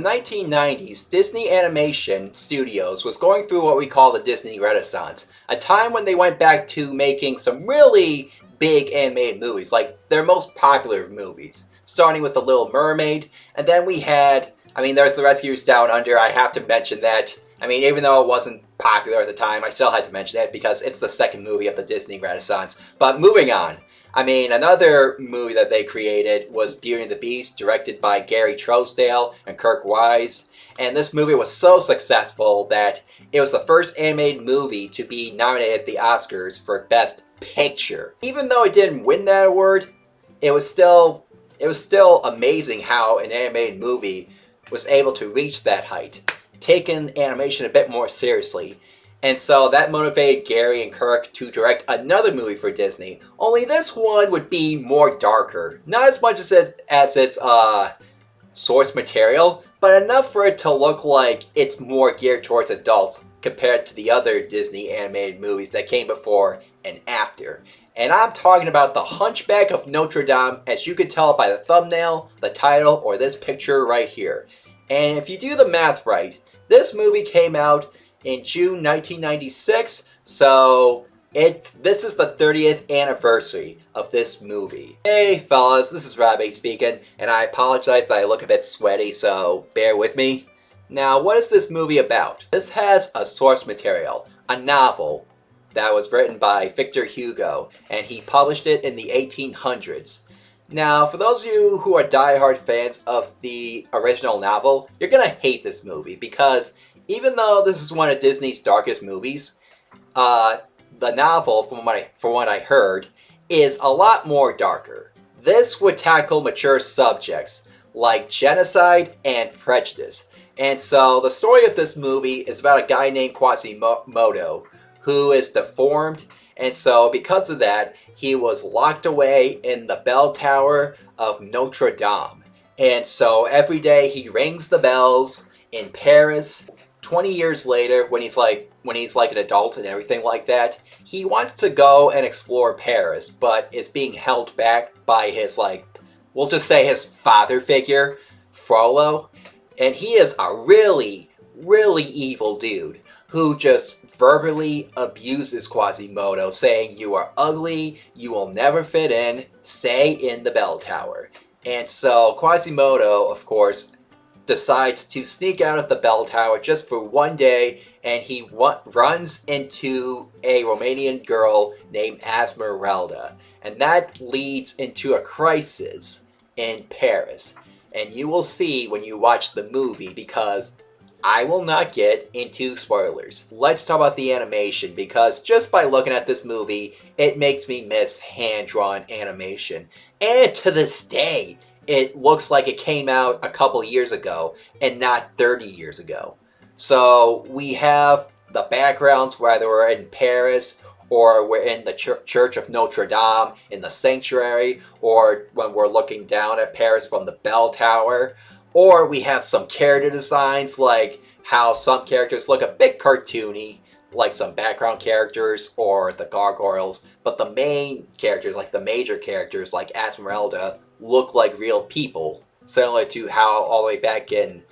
the 1990s, Disney Animation Studios was going through what we call the Disney Renaissance, a time when they went back to making some really big animated movies, like their most popular movies, starting with The Little Mermaid, and then we had, there's The Rescuers Down Under. I have to mention that. Even though it wasn't popular at the time, I still had to mention it because it's the second movie of the Disney Renaissance. But moving on. Another movie that they created was Beauty and the Beast, directed by Gary Trousdale and Kirk Wise. And this movie was so successful that it was the first animated movie to be nominated at the Oscars for Best Picture. Even though it didn't win that award, it was still amazing how an animated movie was able to reach that height, taking animation a bit more seriously. And so that motivated Gary and Kirk to direct another movie for Disney, only this one would be more darker. Not as much as its source material, but enough for it to look like it's more geared towards adults compared to the other Disney animated movies that came before and after. And I'm talking about The Hunchback of Notre Dame, as you can tell by the thumbnail, the title, or this picture right here. And if you do the math right, this movie came out in June 1996, so this is the 30th anniversary of this movie. Hey fellas, this is Robbie speaking, and I apologize that I look a bit sweaty, so bear with me. Now, what is this movie about? This has a source material, a novel, that was written by Victor Hugo, and he published it in the 1800s. Now, for those of you who are diehard fans of the original novel, you're gonna hate this movie because even though this is one of Disney's darkest movies, the novel, from what I heard, is a lot more darker. This would tackle mature subjects like genocide and prejudice. And so the story of this movie is about a guy named Quasimodo who is deformed, and so because of that, he was locked away in the bell tower of Notre Dame. And so every day he rings the bells in Paris. 20 years later, when he's like an adult and everything like that, he wants to go and explore Paris, but is being held back by his, we'll just say his father figure, Frollo. And he is a really, really evil dude who just verbally abuses Quasimodo, saying, "You are ugly, you will never fit in, stay in the bell tower." And so Quasimodo, of course, decides to sneak out of the bell tower just for one day, and he runs into a Romanian girl named Esmeralda. And that leads into a crisis in Paris. And you will see when you watch the movie, because I will not get into spoilers. Let's talk about the animation, because just by looking at this movie, it makes me miss hand-drawn animation. And to this day, it looks like it came out a couple years ago and not 30 years ago. So we have the backgrounds, whether we're in Paris or we're in the Church of Notre Dame in the sanctuary, or when we're looking down at Paris from the bell tower. Or we have some character designs, like how some characters look a bit cartoony, like some background characters or the Gargoyles, but the main characters, like the major characters like Esmeralda, look like real people, similar to how all the way back in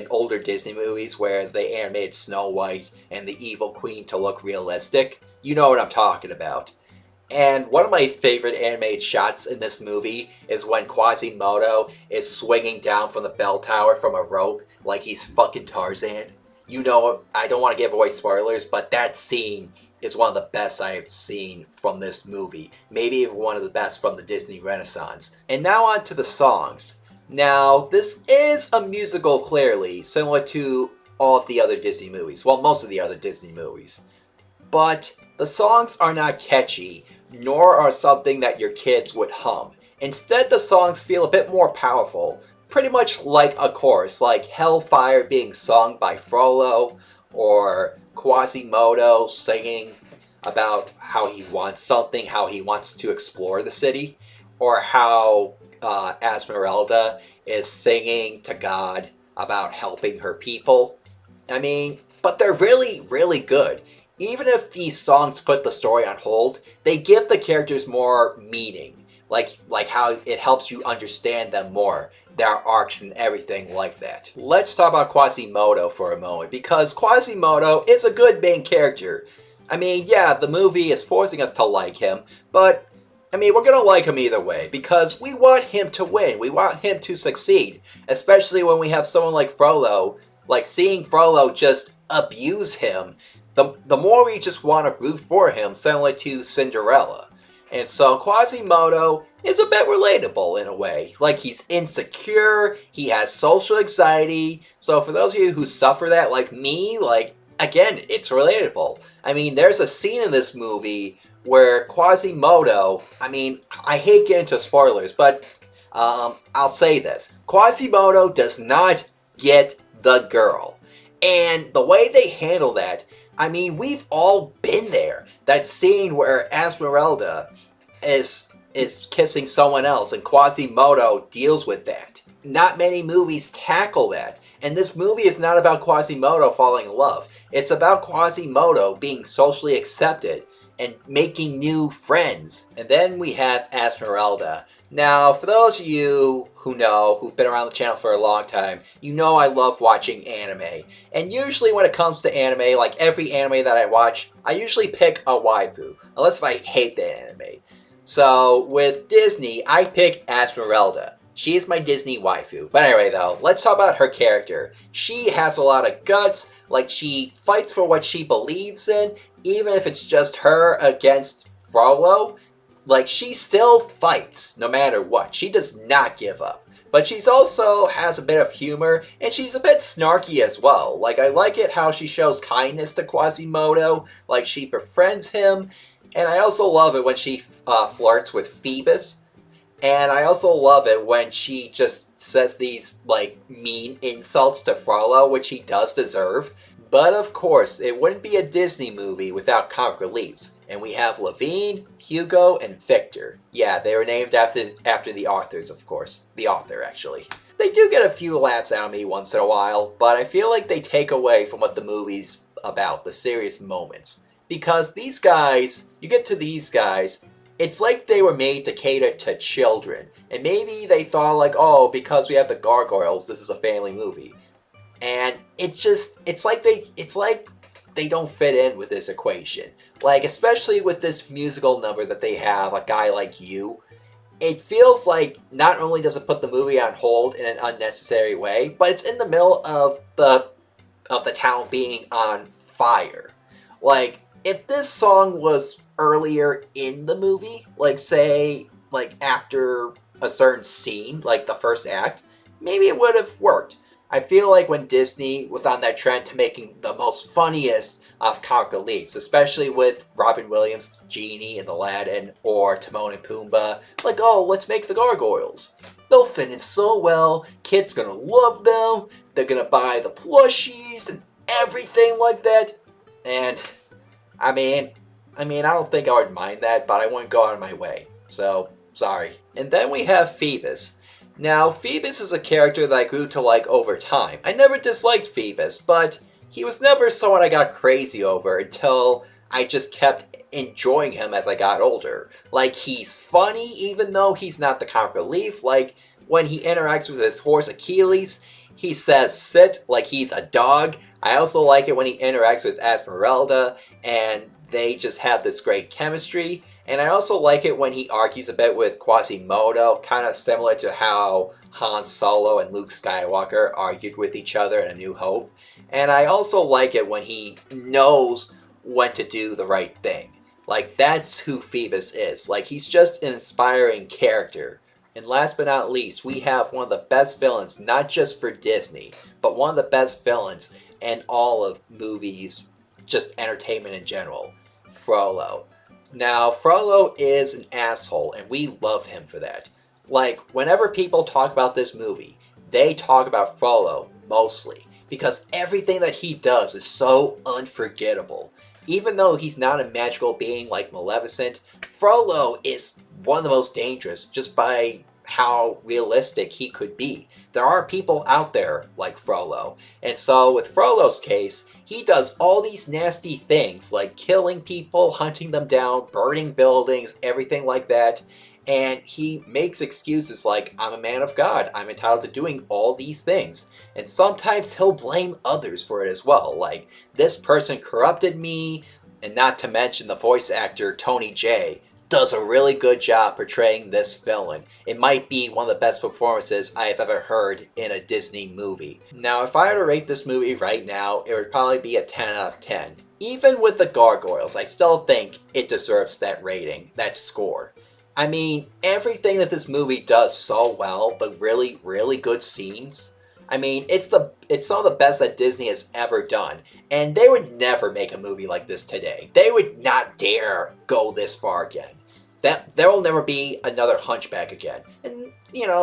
older Disney movies where they animated Snow White and the evil queen to look realistic. You know what I'm talking about. And one of my favorite animated shots in this movie is when Quasimodo is swinging down from the bell tower from a rope like he's fucking Tarzan. You know, I don't want to give away spoilers, but that scene is one of the best I've seen from this movie. Maybe even one of the best from the Disney Renaissance. And now on to the songs. Now, this is a musical, clearly, similar to all of the other Disney movies. Well, most of the other Disney movies. But the songs are not catchy, nor are something that your kids would hum. Instead, the songs feel a bit more powerful, pretty much like a chorus, like Hellfire being sung by Frollo, or Quasimodo singing about how he wants something, how he wants to explore the city, or how Esmeralda is singing to God about helping her people. But they're really, really good. Even if these songs put the story on hold, they give the characters more meaning, like how it helps you understand them more. their arcs and everything like that. Let's talk about Quasimodo for a moment, because Quasimodo is a good main character. I mean, yeah, the movie is forcing us to like him, but I mean, we're gonna like him either way, because we want him to win. We want him to succeed, especially when we have someone like Frollo. Like, seeing Frollo just abuse him, the more we just want to root for him, similar to Cinderella. And so Quasimodo is a bit relatable in a way. Like, he's insecure, he has social anxiety, so for those of you who suffer that like me, like, again, it's relatable. I mean, there's a scene in this movie where Quasimodo, I mean, I hate getting into spoilers, but I'll say this. Quasimodo does not get the girl. And the way they handle that, I mean, we've all been there. That scene where Esmeralda is kissing someone else and Quasimodo deals with that. Not many movies tackle that. And this movie is not about Quasimodo falling in love. It's about Quasimodo being socially accepted and making new friends. And then we have Esmeralda. Now, for those of you who know, who've been around the channel for a long time, you know I love watching anime. And usually when it comes to anime, like every anime that I watch, I usually pick a waifu, unless if I hate the anime. So with Disney, I pick Esmeralda. She is my Disney waifu. But anyway though, let's talk about her character. She has a lot of guts, like she fights for what she believes in, even if it's just her against Frollo. Like, she still fights no matter what. She does not give up. But she's also has a bit of humor, and she's a bit snarky as well. Like, I like it how she shows kindness to Quasimodo, like she befriends him, and I also love it when she flirts with Phoebus. And I also love it when she just says these, like, mean insults to Frollo, which he does deserve. But of course, it wouldn't be a Disney movie without comic reliefs. And we have Levine, Hugo, and Victor. Yeah, they were named after the authors, of course. The author, actually. They do get a few laughs out of me once in a while, but I feel like they take away from what the movie's about, the serious moments. Because these guys, you get to these guys, it's like they were made to cater to children. And maybe they thought like, oh, because we have the Gargoyles, this is a family movie. And it's like they don't fit in with this equation. Like, especially with this musical number that they have, A Guy Like You, it feels like not only does it put the movie on hold in an unnecessary way, but it's in the middle of the town being on fire. Like, if this song was earlier in the movie, like say, like after a certain scene, like the first act, maybe it would have worked. I feel like when Disney was on that trend to making the most funniest of comic reliefs, especially with Robin Williams' Genie and Aladdin, or Timon and Pumbaa, like, oh, let's make the Gargoyles. They'll fit in so well, kids gonna love them, they're gonna buy the plushies and everything like that. And, I mean, I don't think I would mind that, but I wouldn't go out of my way. So, sorry. And then we have Phoebus. Now, Phoebus is a character that I grew to like over time. I never disliked Phoebus, but he was never someone I got crazy over until I just kept enjoying him as I got older. Like, he's funny even though he's not the comic relief. Like, when he interacts with his horse Achilles, he says sit like he's a dog. I also like it when he interacts with Esmeralda and they just have this great chemistry. And I also like it when he argues a bit with Quasimodo, kind of similar to how Han Solo and Luke Skywalker argued with each other in A New Hope. And I also like it when he knows when to do the right thing. Like, that's who Phoebus is. Like, he's just an inspiring character. And last but not least, we have one of the best villains, not just for Disney, but one of the best villains in all of movies, just entertainment in general, Frollo. Now, Frollo is an asshole, and we love him for that. Like, whenever people talk about this movie, they talk about Frollo mostly, because everything that he does is so unforgettable. Even though he's not a magical being like Maleficent, Frollo is one of the most dangerous just by how realistic he could be. There are people out there like Frollo, and so with Frollo's case, he does all these nasty things like killing people, hunting them down, burning buildings, everything like that. And he makes excuses like, I'm a man of God, I'm entitled to doing all these things. And sometimes he'll blame others for it as well, like, this person corrupted me, and not to mention the voice actor Tony Jay does a really good job portraying this villain. It might be one of the best performances I have ever heard in a Disney movie. Now, if I were to rate this movie right now, it would probably be a 10 out of 10. Even with the Gargoyles, I still think it deserves that rating, that score. I mean, everything that this movie does so well, the really, really good scenes. I mean, it's some of the best that Disney has ever done. And they would never make a movie like this today. They would not dare go this far again. There will never be another Hunchback again. And,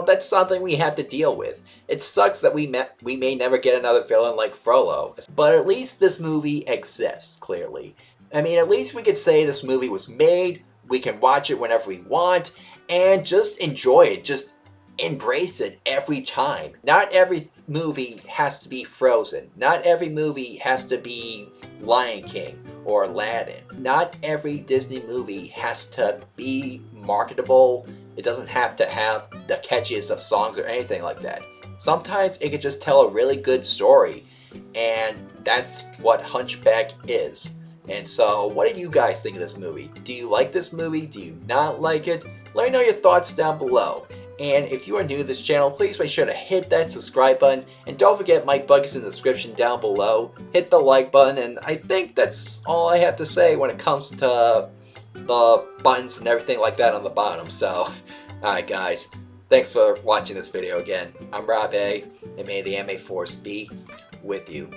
that's something we have to deal with. It sucks that we may never get another villain like Frollo. But at least this movie exists, clearly. I mean, at least we could say this movie was made, we can watch it whenever we want, and just enjoy it. Just embrace it every time. Not every movie has to be Frozen. Not every movie has to be Lion King or Aladdin. Not every Disney movie has to be marketable. It doesn't have to have the catchiest of songs or anything like that. Sometimes it could just tell a really good story, and that's what Hunchback is. And so, what do you guys think of this movie? Do you like this movie? Do you not like it? Let me know your thoughts down below. And if you are new to this channel, please make sure to hit that subscribe button. And don't forget my buttons in the description down below. Hit the like button, and I think that's all I have to say when it comes to the buttons and everything like that on the bottom. So, alright guys, thanks for watching this video again. I'm Rob A, and may the anime force be with you.